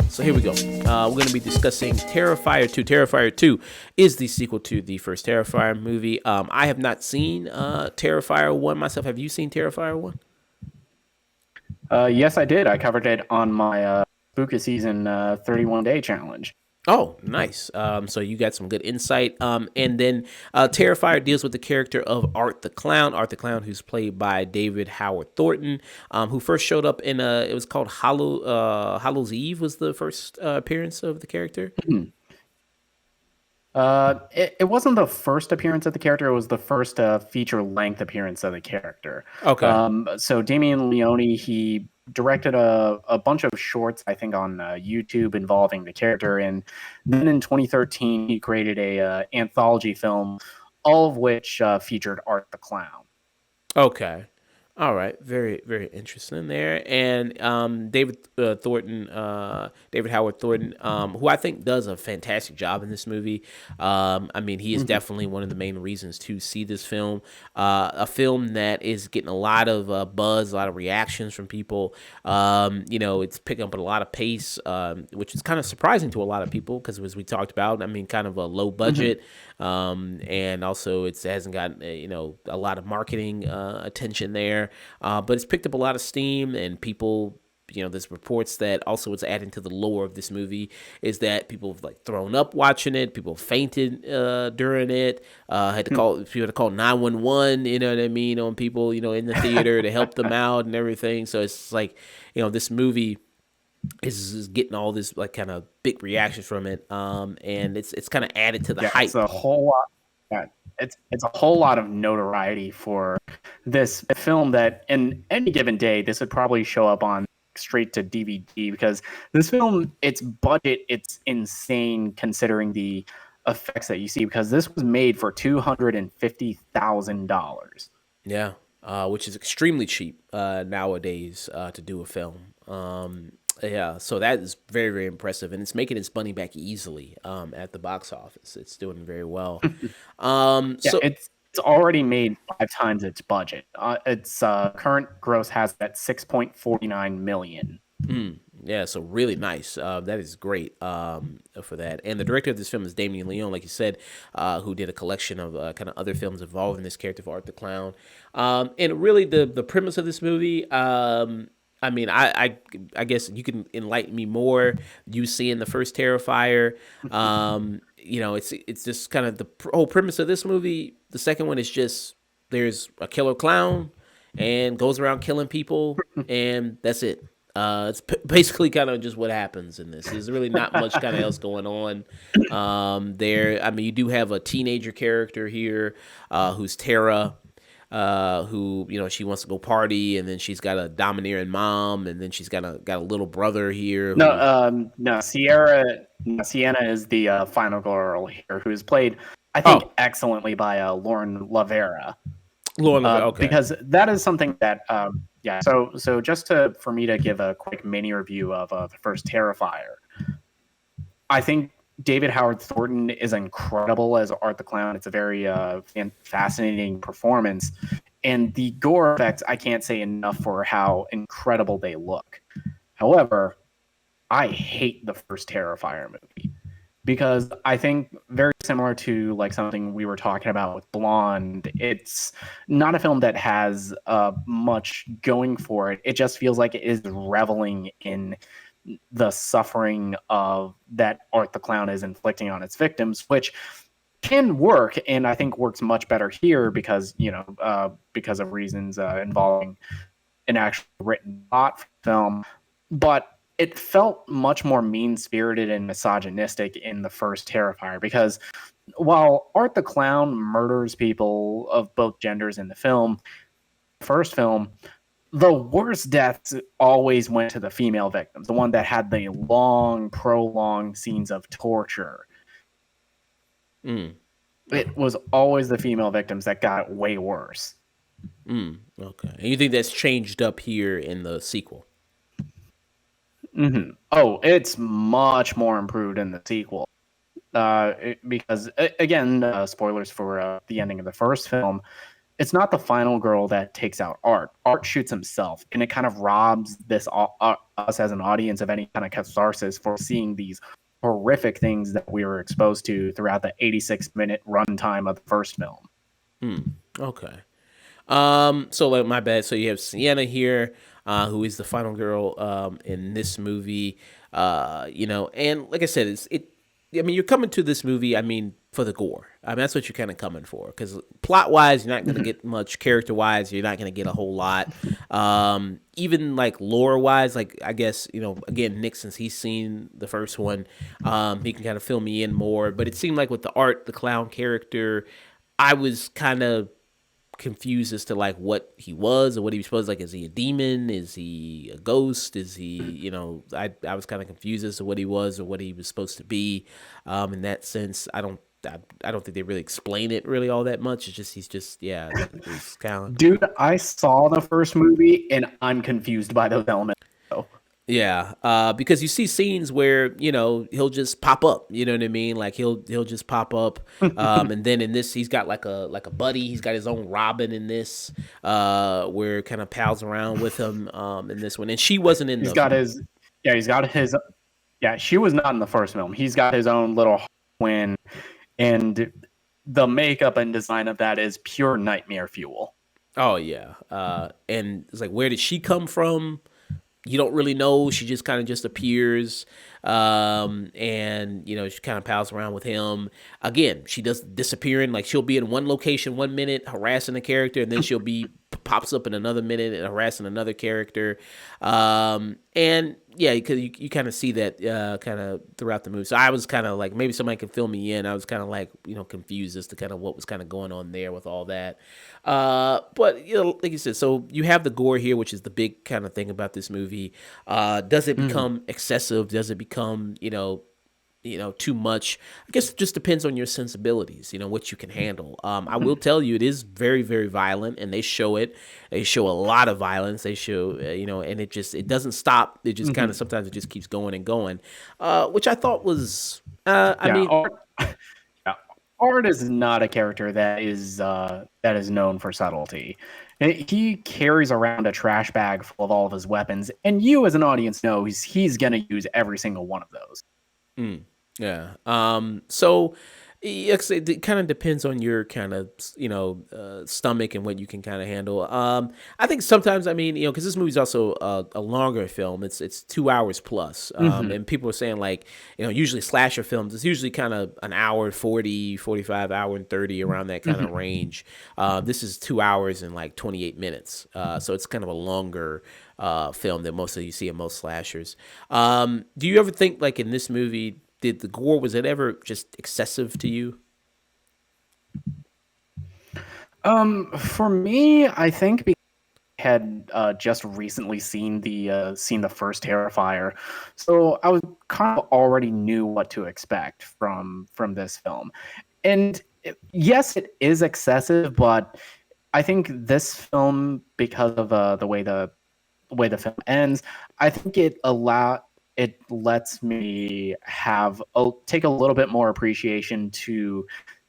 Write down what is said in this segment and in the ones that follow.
So here we go. We're going to be discussing Terrifier 2. Terrifier 2 is the sequel to the first Terrifier movie. I have not seen Terrifier 1 myself. Have you seen Terrifier 1? Yes, I did. I covered it on my Spooky Season 31 day challenge. Oh, nice. So you got some good insight. And then Terrifier deals with the character of Art the Clown. Art the Clown, who's played by David Howard Thornton, who first showed up in it was called Hallow's Eve was the first appearance of the character. It wasn't the first appearance of the character. It was the first feature-length appearance of the character. Okay. So Damien Leone, he directed a bunch of shorts, I think, on YouTube involving the character. And then in 2013, he created a anthology film, all of which featured Art the Clown. Okay. All right, very very interesting there, and David Thornton, David Howard Thornton, who I think does a fantastic job in this movie. I mean, he is definitely one of the main reasons to see this film. A film that is getting a lot of buzz, a lot of reactions from people. It's picking up a lot of pace, which is kind of surprising to a lot of people because, as we talked about, I mean, kind of a low budget, and also it hasn't got a lot of marketing attention there. But it's picked up a lot of steam, and people, there's reports that also what's adding to the lore of this movie is that people have like thrown up watching it, people fainted during it, had to call 911, you know what I mean, on people, in the theater to help them out and everything. So it's like, this movie is getting all this like kind of big reactions from it, and it's kind of added to the hype. It's a whole lot. Yeah, it's a whole lot of notoriety for this film that in any given day, this would probably show up on straight to DVD because this film, its budget, it's insane considering the effects that you see because this was made for $250,000. Yeah, which is extremely cheap nowadays to do a film. Yeah, so that is very, very impressive, and it's making its money back easily at the box office. It's doing very well. It's already made 5 times its budget. Its current gross has at $6.49 million. Yeah, so really nice. That is great for that. And the director of this film is Damien Leone, like you said, who did a collection of kind of other films involving this character of Art the Clown. And really, the premise of this movie. I mean, I guess you can enlighten me more. You seeing the first Terrifier, it's just kind of the whole premise of this movie. The second one is just there's a killer clown and goes around killing people, and that's it. It's basically kind of just what happens in this. There's really not much kind of else going on there. I mean, you do have a teenager character here who's Tara. Who she wants to go party, and then she's got a domineering mom, and then she's got a little brother here. Sienna is the final girl here, who is played, I think, excellently by Lauren Lavera. Okay. Because that is something that, So just for me to give a quick mini review of the first Terrifier, I think David Howard Thornton is incredible as Art the Clown. It's a very fascinating performance. And the gore effects, I can't say enough for how incredible they look. However, I hate the first Terrifier movie because I think very similar to like something we were talking about with Blonde, it's not a film that has much going for it. It just feels like it is reveling in the suffering of that Art the Clown is inflicting on its victims, which can work, and I think works much better here because of reasons involving an actual written plot film. But it felt much more mean-spirited and misogynistic in the first Terrifier because while Art the Clown murders people of both genders in the first film, the worst deaths always went to the female victims, the one that had the long, prolonged scenes of torture. It was always the female victims that got way worse. Okay. And you think that's changed up here in the sequel? Oh, it's much more improved in the sequel. because again, spoilers for the ending of the first film. It's not the final girl that takes out Art. Art shoots himself, and it kind of robs us as an audience of any kind of catharsis for seeing these horrific things that we were exposed to throughout the 86-minute runtime of the first film. Okay. So like my bad. So you have Sienna here, who is the final girl in this movie. And like I said, it. I mean, you're coming to this movie. I mean, for the gore. I mean, that's what you're kind of coming for. Because plot wise, you're not going to get much. Character wise, you're not going to get a whole lot. Even like lore wise, like I guess again, Nick, since he's seen the first one, he can kind of fill me in more. But it seemed like with the Art, the clown character, I was kind of confused as to like what he was or what he was supposed to, like. Is he a demon? Is he a ghost? Is he, I was kind of confused as to what he was or what he was supposed to be. In that sense, I don't think they really explain it really all that much. It's just he's just he's kind of. Dude, I saw the first movie and I'm confused by those elements. Yeah, because you see scenes where he'll just pop up. You know what I mean? Like he'll just pop up, and then in this he's got like a buddy. He's got his own Robin in this, where kind of pals around with him in this one. And she wasn't in. He's got his. Yeah, she was not in the first film. He's got his own little twin, and the makeup and design of that is pure nightmare fuel. Oh yeah, and it's like, where did she come from? You don't really know. She just kind of just appears, and she kind of pals around with him. Again, she does disappearing. Like she'll be in one location 1 minute harassing a character, and then she'll be pops up in another minute and harassing another character. And yeah, because you kind of see that kind of throughout the movie. So I was kind of like, maybe somebody can fill me in. I was kind of like confused as to kind of what was kind of going on there with all that. But like you said, so you have the gore here, which is the big kind of thing about this movie. Does it become excessive? Does it become too much? I guess it just depends on your sensibilities, what you can handle. I will tell you, it is very, very violent, and they show it. They show a lot of violence. They show, and it doesn't stop. It just kind of, sometimes it just keeps going and going, which I thought was, I mean. Art is not a character that is known for subtlety. He carries around a trash bag full of all of his weapons, and you as an audience know he's going to use every single one of those. Yeah. So it kind of depends on your kind of stomach and what you can kind of handle. I think sometimes, I mean, because this movie's also a longer film. It's 2 hours plus, and people are saying like usually slasher films, it's usually kind of an hour 40, 45, hour and 30, around that kind of range. This is 2 hours and like 28 minutes, so it's kind of a longer film than most of you see in most slashers. Do you ever think, like, in this movie, did the gore, was it ever just excessive to you? For me, I think because I had just recently seen the first Terrifier, so I was kind of already knew what to expect from this film. And yes, it is excessive, but I think this film, because of the way the film ends, I think it lets me take a little bit more appreciation to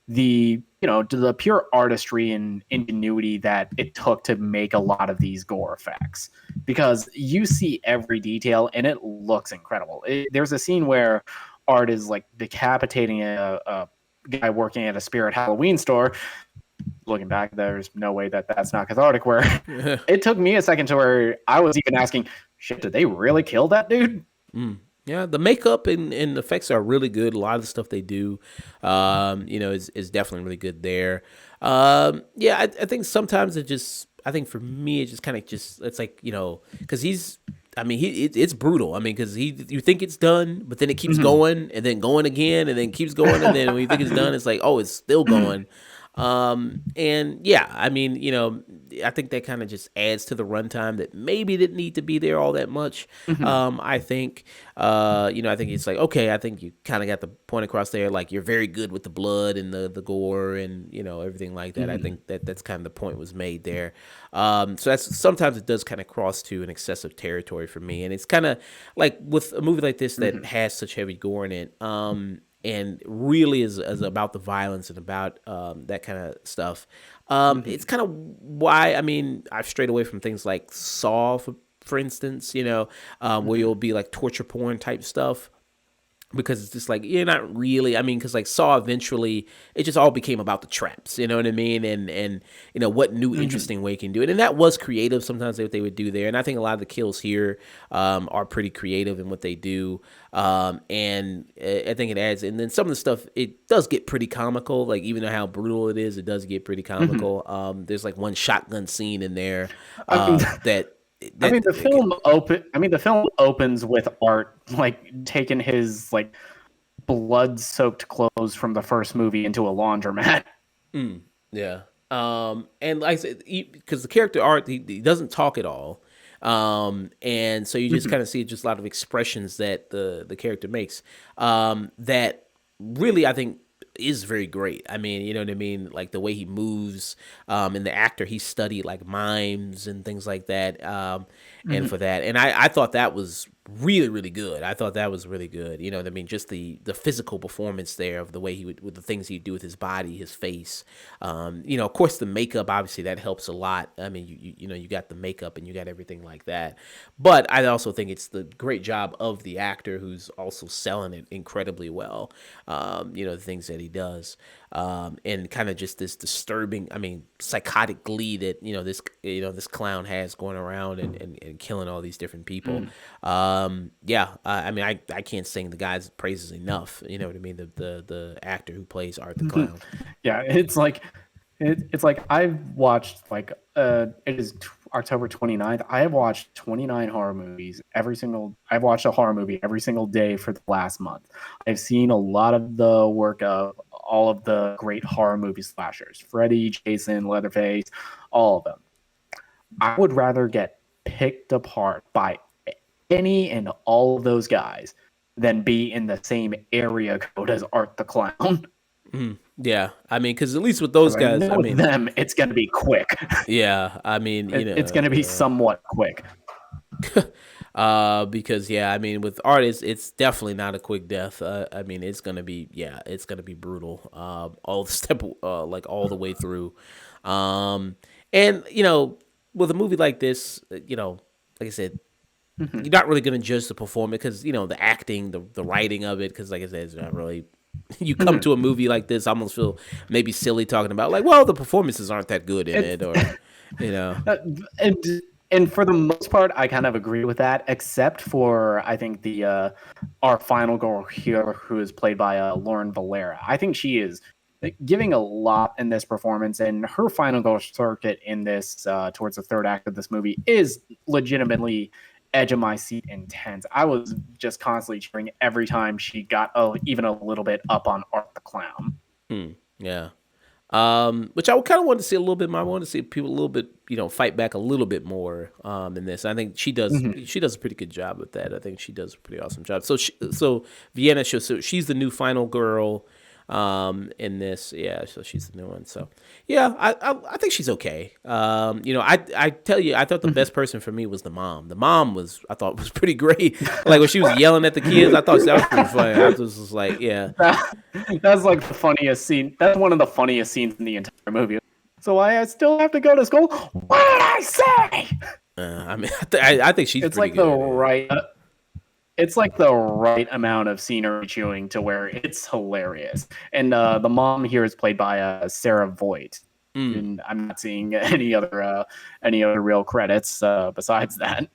to the pure artistry and ingenuity that it took to make a lot of these gore effects, because you see every detail and it looks incredible. There's a scene where Art is like decapitating a guy working at a Spirit Halloween store. Looking back, there's no way that's not cathartic. Where it took me a second to where I was even asking, shit, did they really kill that dude? Yeah, the makeup and effects are really good. A lot of the stuff they do, is definitely really good there. I think sometimes I think for me, it just kind of it's like, because it's brutal. I mean, because you think it's done, but then it keeps going and then going again and then keeps going. And then when you think it's done, it's like, oh, it's still going. And yeah, I mean, I think that kind of just adds to the runtime that maybe didn't need to be there all that much. I think, I think it's like, okay, I think you kind of got the point across there. Like, you're very good with the blood and the gore and, everything like that. I think that's kind of the point was made there. So sometimes it does kind of cross to an excessive territory for me. And it's kind of like with a movie like this that has such heavy gore in it. and really is about the violence and about that kind of stuff. It's kind of why I mean I've strayed away from things like Saw, for instance, where you'll be like torture porn type stuff, because it's just like you're not really. I mean, because like Saw, eventually it just all became about the traps. You know what I mean? And what new interesting way can do it, and that was creative. Sometimes what they would do there, and I think a lot of the kills here are pretty creative in what they do. And I think it adds, and then some of the stuff it does get pretty comical. Like even though how brutal it is, it does get pretty comical. There's like one shotgun scene in there I mean, that I mean, that the film open. I mean, the film opens with Art like taking his like blood-soaked clothes from the first movie into a laundromat. Yeah. And like I said, because the character Art, he doesn't talk at all. And so you just kind of see just a lot of expressions that the character makes. That really, I think, is very great. I mean, you know what I mean? Like the way he moves, and the actor, he studied like mimes and things like that. And for that, and I thought that was really, really good. I thought that was really good. You know what I mean? Just the physical performance there of the way he would, with the things he'd do with his body, his face. Of course the makeup, obviously that helps a lot. I mean, you got the makeup and you got everything like that. But I also think it's the great job of the actor who's also selling it incredibly well. The things that he does. And kind of just this disturbing, I mean, psychotic glee that this clown has going around and killing all these different people. I mean, I can't sing the guy's praises enough. You know what I mean? The actor who plays Art the Clown. Yeah, it's like I've watched like it is October 29th. I have watched 29 horror movies I've watched a horror movie every single day for the last month. I've seen a lot of the work of all of the great horror movie slashers, Freddy, Jason, Leatherface, all of them. I would rather get picked apart by any and all of those guys than be in the same area code as Art the Clown. Yeah, I mean, because at least with those I guys, know I with mean, them, it's going to be quick. yeah, I mean, It's going to be somewhat quick. because yeah, I mean, with artists, it's definitely not a quick death. I mean, it's gonna be brutal. All the step, like all the way through. And with a movie like this, like I said, you're not really gonna judge the performance because the acting, the writing of it, because like I said, it's not really. You come to a movie like this, I almost feel maybe silly talking about like, well, the performances aren't that good in it, or you know. and and for the most part, I kind of agree with that, except for I think the our final girl here, who is played by Lauren Valera. I think she is giving a lot in this performance, and her final girl circuit in this towards the third act of this movie is legitimately edge of my seat intense. I was just constantly cheering every time she got even a little bit up on Art the Clown. Yeah. Which I kind of want to see a little bit more. I want to see people a little bit, fight back a little bit more in this. I think she does. She does a pretty good job with that. I think she does a pretty awesome job. So Vienna, so she's the new final girl in this. Yeah, so she's the new one. So yeah, I think she's okay. I tell you, I thought the best person for me was the mom. The mom I thought was pretty great. Like when she was yelling at the kids, I thought that was pretty funny. I was just like, yeah. That's like the funniest scene. That's one of the funniest scenes in the entire movie. So I still have to go to school. What did I say? I mean, I think she's. It's pretty like good the at it. right. It's like the right amount of scenery chewing to where it's hilarious. And the mom here is played by Sarah Voigt. And I'm not seeing any other real credits besides that.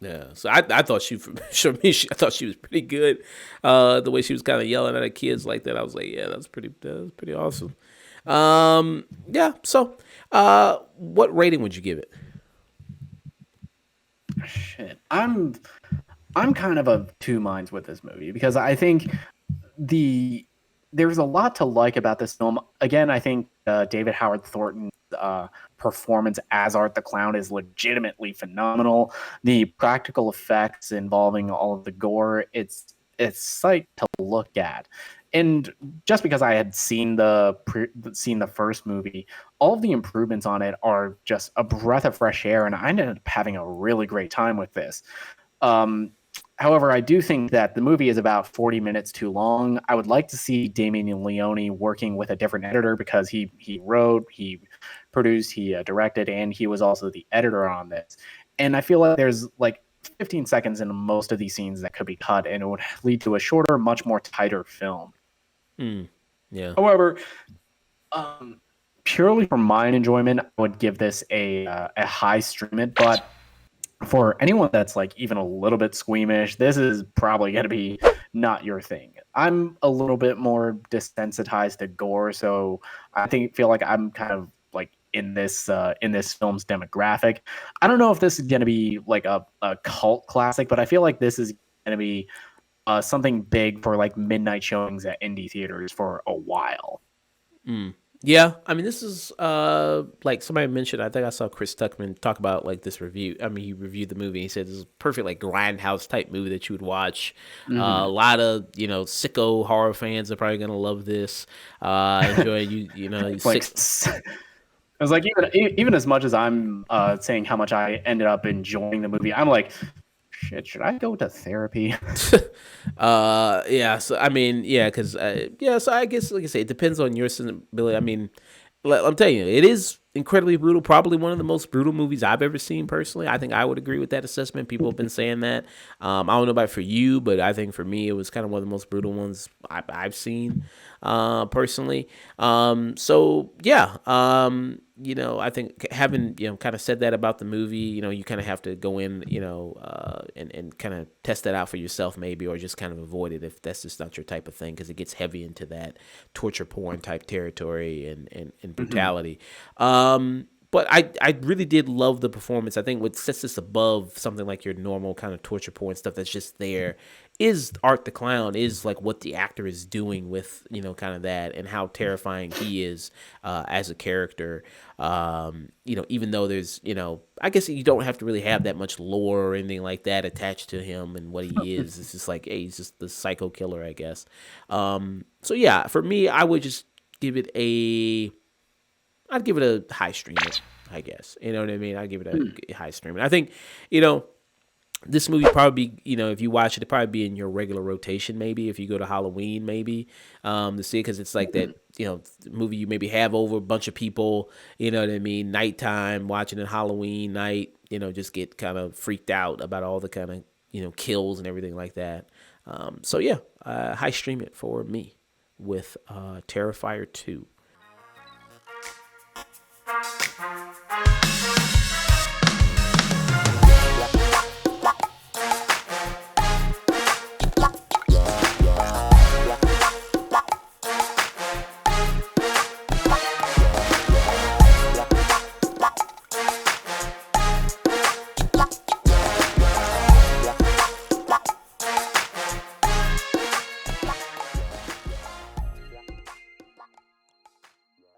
Yeah, so I thought she, for me, I thought she was pretty good. The way she was kind of yelling at her kids like that, I was like, yeah, that was pretty awesome. Yeah. So, what rating would you give it? Shit, I'm kind of of two minds with this movie because I think there's a lot to like about this film. Again, I think David Howard Thornton's performance as Art the Clown is legitimately phenomenal. The practical effects involving all of the gore, it's sight to look at. And just because I had seen the first movie, all of the improvements on it are just a breath of fresh air, and I ended up having a really great time with this. Um, However, I do think that the movie is about 40 minutes too long. I would like to see Damien Leone working with a different editor because he wrote, he produced, he directed, and he was also the editor on this. And I feel like there's like 15 seconds in most of these scenes that could be cut, and it would lead to a shorter, much more tighter film. Mm, yeah. However, um, purely for my enjoyment, I would give this a high stream it, but for anyone that's like even a little bit squeamish, this is probably going to be not your thing. I'm a little bit more desensitized to gore, so I feel like I'm kind of like in this film's demographic. I don't know if this is going to be like a cult classic, but I feel like this is going to be something big for like midnight showings at indie theaters for a while. Mm. Yeah, I mean, this is like somebody mentioned. I think I saw Chris Tuckman talk about like this review. I mean, he reviewed the movie. He said this is a perfect like grindhouse type movie that you would watch. A Mm-hmm. lot of sicko horror fans are probably gonna love this. Enjoy you Like sick. I was like, even as much as I'm saying how much I ended up enjoying the movie, I'm like, shit, should I go to therapy? Yeah, so I mean, yeah, because yeah, so I guess like I say, it depends on your sensibility. I mean, I'm telling you, it is incredibly brutal. Probably one of the most brutal movies I've ever seen personally. I think I would agree with that assessment. People have been saying that. I don't know about for you, but I think for me, it was kind of one of the most brutal ones I've seen personally. So yeah, I think having kind of said that about the movie, you kind of have to go in, and kind of test that out for yourself maybe, or just kind of avoid it if that's just not your type of thing, because it gets heavy into that torture porn type territory and Mm-hmm. brutality. But I really did love the performance. I think what sets this above something like your normal kind of torture porn stuff that's just there is Art the Clown, is like what the actor is doing with, kind of that, and how terrifying he is as a character. Even though there's, I guess you don't have to really have that much lore or anything like that attached to him and what he is. It's just like, hey, he's just the psycho killer, I guess. So yeah, for me, I would just give it a I'd give it a high stream it, I guess. You know what I mean? I'd give it a high stream it. I think, you know, this movie probably, if you watch it, it'd probably be in your regular rotation, maybe if you go to Halloween, maybe to see it, because it's like that, movie you maybe have over a bunch of people, you know what I mean, nighttime watching it Halloween night, just get kind of freaked out about all the kind of kills and everything like that. So yeah, high stream it for me with Terrifier 2.